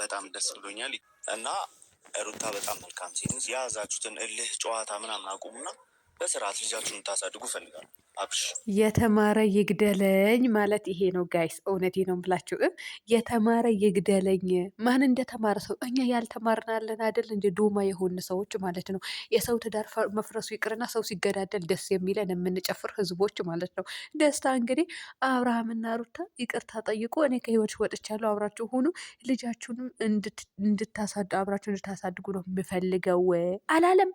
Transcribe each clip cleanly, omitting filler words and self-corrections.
በጣም ደስ ብሎኛል እና ሩታ በጣም መልካም ሴት ነች። የያዛችሁትን እልህ ጨዋታ ምናምን አቁሙና በስርዓት ልጃችሁን ታሳድጉ እፈልጋለሁ። አብሽ የተማረ ይግደለኝ ማለት ይሄ ነው ጋይስ፣ እውነቴ ነው ብላችሁ የተማረ ይግደለኝ። ማን እንደተማረ ሰው እኛ ያልተማርናለን አይደል? እንደ ዶማ የሆን ሰዎች ማለት ነው። የሰው ትዳር መፍረሱ ይቅርና ሰው ሲገዳደል ደስ የሚለን የምንጨፍር ህዝቦች ማለት ነው። ደስታ እንግዲህ አብርሃምና ሩታ ይቅርታ ጠይቆ እኔ ከህይወት ወጥቻለሁ፣ አብራችሁ ሁኑ፣ ልጃችሁንም አብራችሁ እንድታሳድጉ ነው የምፈልገው አላለም?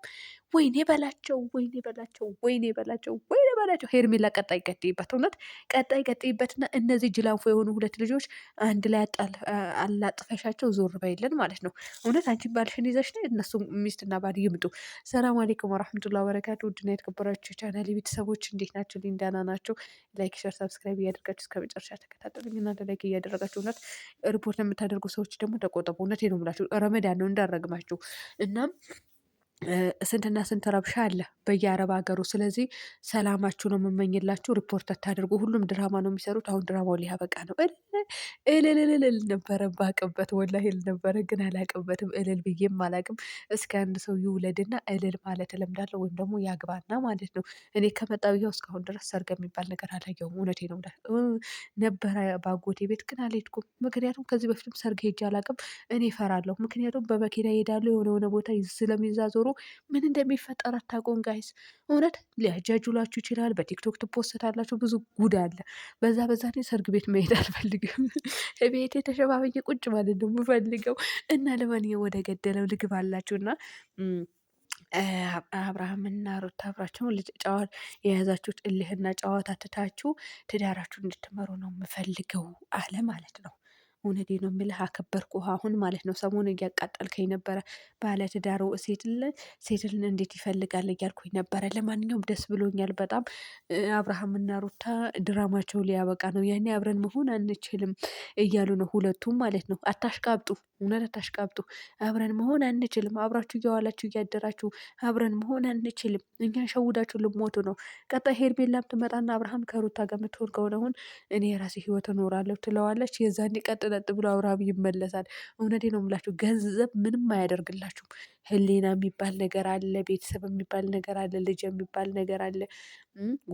ወይኔ በላቸው፣ ወይኔ በላቸው፣ ወይኔ በላቸው፣ ወይኔ በላቸው። ሄርሜላ ቀጣይ ቀጥይበት፣ እውነት ቀጣይ ቀጥይበትና እነዚህ ጅላንፎ የሆኑ ሁለት ልጆች አንድ ላይ አላጥፈሻቸው ዞር በይልን ማለት ነው። እውነት አንቺ ባልሽን ይዘሽ ነ እነሱ ሚስትና ባል ይምጡ። ሰላም አሌይኩም ወራህመቱላሂ ወበረካቱ። ውድና የተከበራችሁ ቻናል ቤተሰቦች እንዴት ናቸው? ሊንዳና ናቸው። ላይክ፣ ሸር፣ ሰብስክራይብ እያደርጋችሁ እስከ መጨረሻ ተከታተሉኝ። እናንተ ላይክ እያደረጋችሁ እውነት ሪፖርት የምታደርጉ ሰዎች ደግሞ ተቆጠቡ። እውነት ነው የምላችሁ፣ ረመዳን ነው እንዳረግማችሁ። እናም ስንትና ስንት ረብሻ አለ በየአረብ ሀገሩ። ስለዚህ ሰላማችሁ ነው የምመኝላችሁ። ሪፖርት አታድርጉ። ሁሉም ድራማ ነው የሚሰሩት። አሁን ድራማው ሊያበቃ ነው። እልል ነበረ ባቅበት፣ ወላሂ እልል ነበረ ግን አላቅበትም። እልል ብዬም አላቅም። እስከ አንድ ሰው ይውለድና እልል ማለት እለምዳለሁ፣ ወይም ደግሞ ያግባና ማለት ነው። እኔ ከመጣሁ ይኸው እስካሁን ድረስ ሰርግ የሚባል ነገር አላየሁም። እውነቴ ነው ነበረ ባጎቴ ቤት ግን አልሄድኩም። ምክንያቱም ከዚህ በፊትም ሰርግ ሄጄ አላቅም። እኔ እፈራለሁ። ምክንያቱም በመኪና ይሄዳሉ የሆነ ቦታ ስለሚዛዞሩ ምን እንደሚፈጠር አታውቁም ጋይስ። እውነት ሊያጃጁላችሁ ይችላል። በቲክቶክ ትፖስታላችሁ። ብዙ ጉድ አለ። በዛ ሰርግ ቤት መሄድ አልፈልግም። ቤቴ ተሸባበኝ ቁጭ ማለት ነው የምፈልገው። እና ለማንኛውም ወደ ገደለው ልግባላችሁ እና አብርሃምና ሩታ አብራችሁ የያዛችሁት እልህና ጨዋታ ትታችሁ ትዳራችሁ እንድትመሩ ነው የምፈልገው አለ ማለት ነው። እውነቴ ነው የምልህ አከበርኩ አሁን ማለት ነው። ሰሞኑን እያቃጠልከኝ ነበረ። ባለትዳሩ ሴትን እንዴት ይፈልጋል እያልኩኝ ነበረ። ለማንኛውም ደስ ብሎኛል በጣም። አብርሃምና ሩታ ድራማቸው ሊያበቃ ነው። ያኔ አብረን መሆን አንችልም እያሉ ነው ሁለቱም ማለት ነው። አታሽቃብጡ፣ እውነት አታሽቃብጡ። አብረን መሆን አንችልም፣ አብራችሁ እየዋላችሁ እያደራችሁ አብረን መሆን አንችልም፣ እኛን ሸውዳችሁ ልሞቱ ነው። ቀጣይ ሄርሜላም ትመጣና አብርሃም ከሩታ ጋር የምትሆን ከሆነ አሁን እኔ የራሴ ህይወት እኖራለሁ ትለዋለች። የዛኔ ቀጥለጥ ብሎ አብርሃም ይመለሳል። እውነቴ ነው የምላችሁ ገንዘብ ምንም አያደርግላችሁም። ህሊና የሚባል ነገር አለ፣ ቤተሰብ የሚባል ነገር አለ፣ ልጅ የሚባል ነገር አለ፣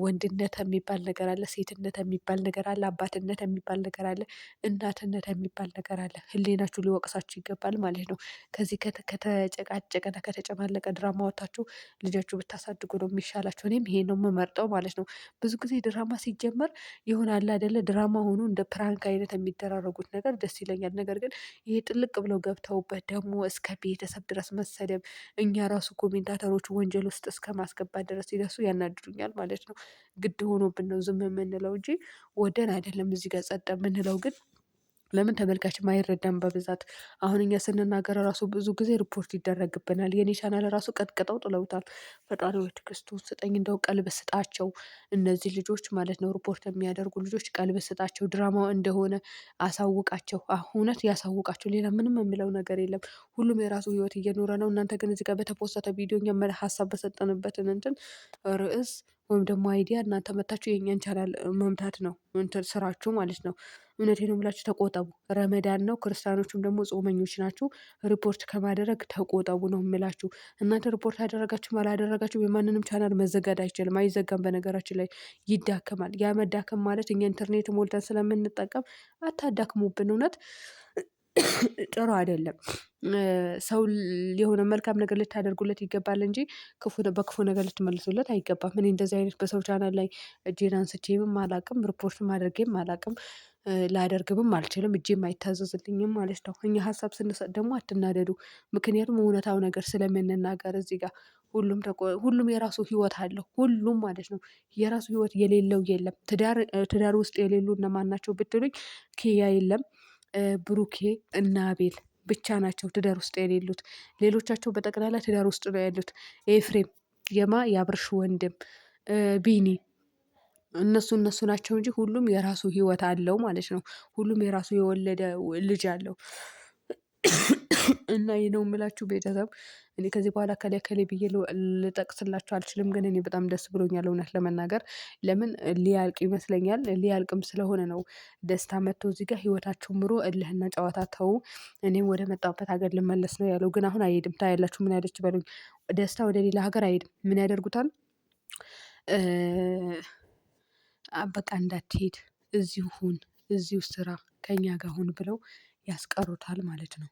ወንድነት የሚባል ነገር አለ፣ ሴትነት የሚባል ነገር አለ፣ አባትነት የሚባል ነገር አለ፣ እናትነት የሚባል ነገር አለ። ህሊናችሁ ሊወቅሳችሁ ይገባል ማለት ነው። ከዚህ ከተጨቃጨቀና ከተጨማለቀ ድራማ ወታችሁ ልጃችሁ ብታሳድጉ ነው የሚሻላችሁ። እኔም ይሄ ነው የምመርጠው ማለት ነው። ብዙ ጊዜ ድራማ ሲጀመር ይሆናል አይደለ? ድራማ ሆኖ እንደ ፕራንክ አይነት የሚደራረጉት ነገር ደስ ይለኛል። ነገር ግን ይሄ ጥልቅ ብለው ገብተውበት ደግሞ እስከ ቤተሰብ ድረስ መሰደብ፣ እኛ ራሱ ኮሜንታተሮች ወንጀል ውስጥ እስከ ማስገባት ድረስ ሲደርሱ ያናድዱኛል ማለት ነው። ግድ ሆኖብን ነው ዝም የምንለው እንጂ ወደን አይደለም እዚህ ጋር ጸጥ የምንለው ግን ለምን ተመልካችም አይረዳም በብዛት። አሁን እኛ ስንናገር ራሱ ብዙ ጊዜ ሪፖርት ይደረግብናል። የኔ ቻናል ራሱ ቀጥቅጠው ጥለውታል። ፈጣሪ ወይ ትዕግስቱን ስጠኝ፣ እንደው ቀልብ ስጣቸው እነዚህ ልጆች ማለት ነው። ሪፖርት የሚያደርጉ ልጆች ቀልብ ስጣቸው፣ ድራማው እንደሆነ አሳውቃቸው፣ እውነት ያሳውቃቸው። ሌላ ምንም የሚለው ነገር የለም። ሁሉም የራሱ ህይወት እየኖረ ነው። እናንተ ግን እዚህ ጋር በተፖሰተ ቪዲዮ እኛ ሀሳብ በሰጠንበትን እንትን ርዕስ ወይም ደግሞ አይዲያ እናንተ መታችሁ የእኛን ቻናል መምታት ነው እንትን ስራችሁ ማለት ነው። እውነቴ ነው ብላችሁ ተቆጠቡ። ረመዳን ነው፣ ክርስቲያኖቹም ደግሞ ጾመኞች ናችሁ። ሪፖርት ከማድረግ ተቆጠቡ ነው የምላችሁ። እናንተ ሪፖርት አደረጋችሁም አላደረጋችሁም የማንንም ቻናል መዘጋት አይችልም፣ አይዘጋም። በነገራችን ላይ ይዳከማል። ያ መዳከም ማለት እኛ ኢንተርኔት ሞልተን ስለምንጠቀም አታዳክሙብን። እውነት ጥሩ አይደለም። ሰው የሆነ መልካም ነገር ልታደርጉለት ይገባል እንጂ በክፉ ነገር ልትመልሱለት አይገባም። እኔ እንደዚህ አይነት በሰው ቻናል ላይ እጄን አንስቼም አላቅም፣ ሪፖርትም አድርጌም አላቅም፣ ላደርግም አልችልም፣ እጄም አይታዘዝልኝም ማለት ነው። እኛ ሀሳብ ስንሰጥ ደግሞ አትናደዱ። ምክንያቱም እውነታው ነገር ስለምንናገር እዚህ ጋር ሁሉም የራሱ ህይወት አለው። ሁሉም ማለት ነው የራሱ ህይወት የሌለው የለም። ትዳር ውስጥ የሌሉ እነማን ናቸው ብትሉኝ፣ ኪያ የለም፣ ብሩኬ እና አቤል ብቻ ናቸው ትዳር ውስጥ የሌሉት። ሌሎቻቸው በጠቅላላ ትዳር ውስጥ ነው ያሉት። ኤፍሬም የአብርሽ ወንድም ቢኒ እነሱ ናቸው እንጂ ሁሉም የራሱ ህይወት አለው ማለት ነው። ሁሉም የራሱ የወለደ ልጅ አለው። እና ይህ ነው የምላችሁ ቤተሰብ። እኔ ከዚህ በኋላ ከላይ ከላይ ብዬ ልጠቅስላችሁ አልችልም፣ ግን እኔ በጣም ደስ ብሎኛል እውነት ለመናገር። ለምን ሊያልቅ ይመስለኛል፣ ሊያልቅም ስለሆነ ነው ደስታ መጥቶ እዚህ ጋር ህይወታችሁ ምሮ እልህና ጨዋታ ተው፣ እኔም ወደ መጣሁበት ሀገር ልመለስ ነው ያለው። ግን አሁን አይሄድም። ታያላችሁ ምን ያለች በሉኝ። ደስታ ወደ ሌላ ሀገር አይሄድም። ምን ያደርጉታል? በቃ እንዳትሄድ እዚሁ ሁን፣ እዚሁ ስራ ከኛ ጋር ሁን ብለው ያስቀሩታል ማለት ነው።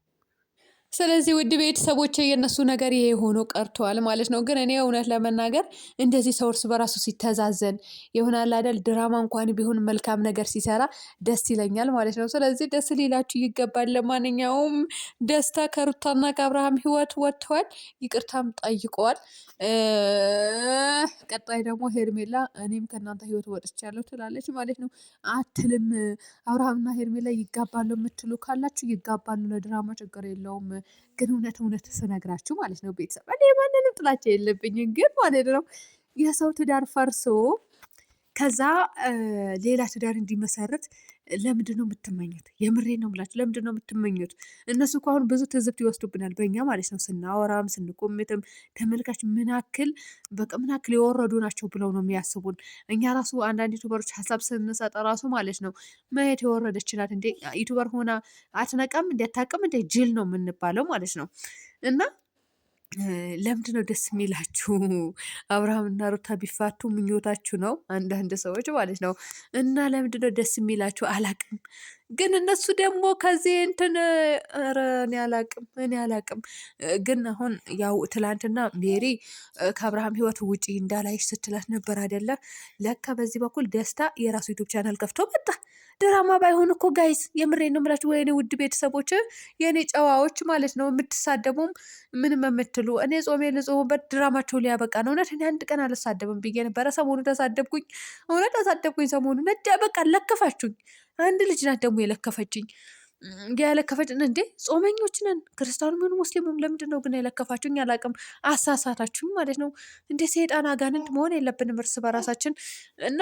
ስለዚህ ውድ ቤተሰቦቼ የእነሱ ነገር ይሄ ሆኖ ቀርተዋል ማለት ነው። ግን እኔ እውነት ለመናገር እንደዚህ ሰው እርስ በራሱ ሲተዛዘን ይሆናል አይደል፣ ድራማ እንኳን ቢሆን መልካም ነገር ሲሰራ ደስ ይለኛል ማለት ነው። ስለዚህ ደስ ሊላችሁ ይገባል። ለማንኛውም ደስታ ከሩታና ከአብርሃም ህይወት ወጥተዋል፣ ይቅርታም ጠይቀዋል። ቀጣይ ደግሞ ሄርሜላ እኔም ከእናንተ ህይወት ወጥቻለሁ ትላለች ማለት ነው። አትልም። አብርሃምና ሄርሜላ ይጋባሉ የምትሉ ካላችሁ ይጋባሉ፣ ለድራማ ችግር የለውም። ግን እውነት ስነግራችሁ ማለት ነው ቤተሰብ፣ እኔ ማንንም ጥላቻ የለብኝም፣ ግን ማለት ነው የሰው ትዳር ፈርሶ ከዛ ሌላ ትዳር እንዲመሰርት ለምንድን ነው የምትመኙት? የምሬን ነው የምላችሁ። ለምንድን ነው የምትመኙት? እነሱ እኮ አሁን ብዙ ትዝብት ይወስዱብናል በእኛ ማለት ነው። ስናወራም ስንቆምትም ተመልካች ምናክል በቃ ምናክል የወረዱ ናቸው ብለው ነው የሚያስቡን። እኛ ራሱ አንዳንድ ዩቱበሮች ሀሳብ ስንሰጠ ራሱ ማለት ነው ማየት የወረደች ናት እንዴ ዩቱበር ሆና አትነቃም እንዴ አታውቅም እንዴ ጅል ነው የምንባለው ማለት ነው። እና ለምንድን ነው ደስ የሚላችሁ? አብርሃምና ሩታ ቢፋቱ ምኞታችሁ ነው አንዳንድ ሰዎች ማለት ነው። እና ለምንድን ነው ደስ የሚላችሁ? አላቅም። ግን እነሱ ደግሞ ከዚህ እንትን ኧረ እኔ አላቅም። ግን አሁን ያው ትላንትና ሜሪ ከአብርሃም ህይወት ውጪ እንዳላይሽ ስትላት ነበር አይደለ? ለካ በዚህ በኩል ደስታ የራሱ ዩቱብ ቻናል ከፍቶ መጣ። ድራማ ባይሆን እኮ ጋይስ የምሬን ነው የምላችሁ። ወይኔ ውድ ቤተሰቦች የእኔ ጨዋዎች ማለት ነው፣ የምትሳደቡም ምንም የምትሉ እኔ ጾሜ ልጾሙበት ድራማቸው ሊያበቃ ነው። እውነት እኔ አንድ ቀን አልሳደብም ብዬ ነበረ። ሰሞኑ ተሳደብኩኝ፣ እውነት ተሳደብኩኝ ሰሞኑ። ነጃ በቃ ለከፋችሁኝ። አንድ ልጅ ናት ደግሞ የለከፈችኝ ያለከፈችን እንዴ ጾመኞች ነን ክርስቲያኑ ምን ሙስሊሙም። ለምንድን ነው ግን የለከፋችሁኝ? አላቅም። አሳሳታችሁኝ ማለት ነው። እንደ ሰይጣን አጋንንት መሆን የለብንም እርስ በራሳችን እና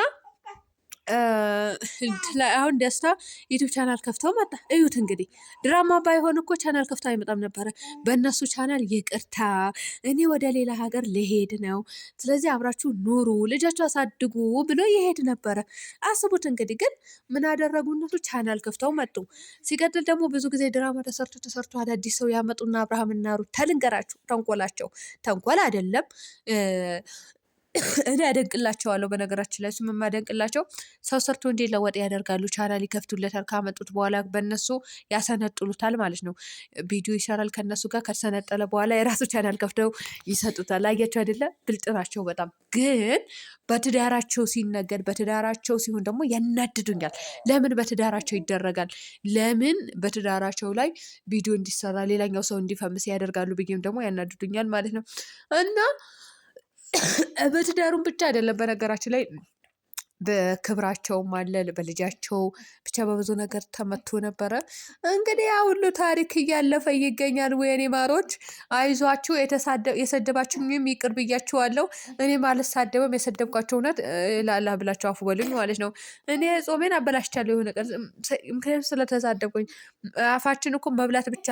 አሁን ደስታ ዩቱብ ቻናል ከፍተው መጣ። እዩት እንግዲህ ድራማ ባይሆን እኮ ቻናል ከፍተው አይመጣም ነበረ። በእነሱ ቻናል ይቅርታ እኔ ወደ ሌላ ሀገር ልሄድ ነው፣ ስለዚህ አብራችሁ ኑሩ፣ ልጃችሁ አሳድጉ ብሎ ይሄድ ነበረ። አስቡት እንግዲህ። ግን ምን አደረጉ እነሱ? ቻናል ከፍተው መጡ። ሲቀጥል ደግሞ ብዙ ጊዜ ድራማ ተሰርቶ አዳዲስ ሰው ያመጡና አብርሃምና ሩት ተልንገራችሁ፣ ተንኮላቸው ተንኮል አይደለም። እኔ አደንቅላቸዋለሁ። በነገራችን ላይ እሱም የማደንቅላቸው ሰው ሰርቶ እንዲለወጥ ያደርጋሉ። ቻናል ይከፍቱለታል። ካመጡት በኋላ በእነሱ ያሰነጥሉታል ማለት ነው። ቪዲዮ ይሰራል ከነሱ ጋር። ከተሰነጠለ በኋላ የራሱ ቻናል ከፍተው ይሰጡታል። አያቸው አይደለ? ብልጥ ናቸው በጣም። ግን በትዳራቸው ሲነገድ፣ በትዳራቸው ሲሆን ደግሞ ያናድዱኛል። ለምን በትዳራቸው ይደረጋል? ለምን በትዳራቸው ላይ ቪዲዮ እንዲሰራ ሌላኛው ሰው እንዲፈምስ ያደርጋሉ? ብዬም ደግሞ ያናድዱኛል ማለት ነው። እና በትዳሩም ብቻ አይደለም በነገራችን ላይ በክብራቸውም አለ፣ በልጃቸው ብቻ በብዙ ነገር ተመቶ ነበረ። እንግዲህ ያ ሁሉ ታሪክ እያለፈ ይገኛል። ወይኔ ማሮች አይዟችሁ። የሰደባችሁኝም ይቅር ብያችኋለሁ። እኔም አልሳደብም። የሰደብኳቸው እውነት ላላ ብላችሁ አፉ በሉኝ ማለት ነው። እኔ ጾሜን አበላሽቻለሁ የሆነ ቀን ምክንያቱም ስለተሳደብኩኝ። አፋችን እኮ መብላት ብቻ